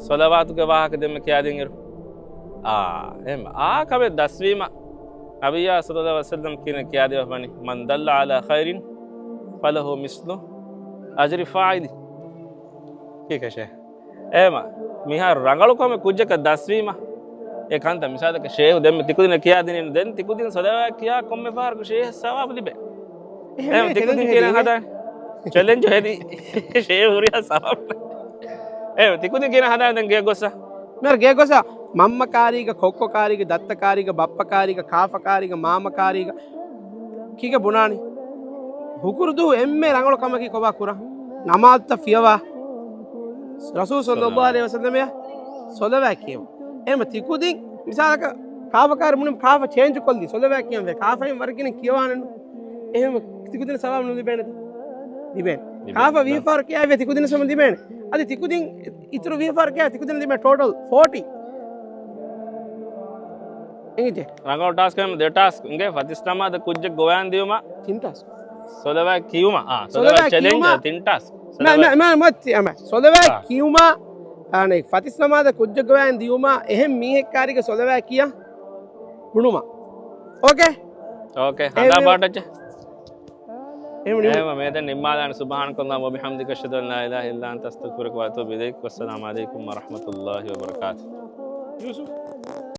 සොලවාතුක වාහක දෙම කියා දෙන්න ඉරු එහෙම කමෙ දස්වීම නබියා සල්ලල්ලාහු අලයිහි වසල්ලම් කියන කියා දෙවපනි මන් දල්ල අලා ඛෛරින් ෆලහු මිස්ලු අජරි ෆායිලි කීකෂේ එහෙම මිහා රංගලකම කුජක දස්වීම ඒ කන්ත මිසාදක ෂේහ් දෙම තිකුදින කියා දෙනින් දෙන් තිකුදින සොලවා කියා කොම්මේ පාරක ෂේහ් සවාබ ලිබේ එහෙම තිකුදින කියන හදාන චැලෙන්ජ් හෙදි ෂේහ් හුරියා සවාබ එහෙම තිකුදින කියන හදාන දැන් ගේ ගොස්සා මෙර ගේ ගොස්සා මම්මකාරීක කොක්කොකාරීක දත්තකාරීක බප්පකාරීක කාෆකාරීක මාමකාරීක කීක බුණානි හුකුරුදු එම්මේ රංගල කමකි කොබා කුරා නමාත්ත ෆියවා රසූල් සල්ලල්ලාහු අලයිහි වසල්ලම සොලවා කියව එහෙම තිකුදින් මිසාලක කාෆකාර මුනම් කාෆ චේන්ජ් කොල්දි සොලවා කියම වේ කාෆෙන් වරකින කියවනන එහෙම තිකුදින සවාබ නුදි බේනද දිබෙන් කාෆ විෆාර කියාවේ තිකුදින සම දිබෙන් අද තිකුදින් ඉතුරු විෆාර කියා තිකුදින දිබෙන් total 40 engite rangol task kame de task nge fatis namada kujje goyan diuma tin task solava kiuma solava challenge tin task na matti ama solava kiuma ane fatis namada kujje goyan diuma ehem mihe karika solava kiya bunuma okay hada baatache එහෙම මේ දැන් නිම්මාදාන සුබ්හානකල්ලාහ් ව බිහම්දික අෂහදු අන් ලා ඉලාහා ඉල්ලා අන්ත අස්තග්ෆිරුක ව අතූබු ඉලයික් වස්සලාමු අලයිකුම් වරහ්මතුල්ලාහි වබරකාතුහ් යූසුෆ්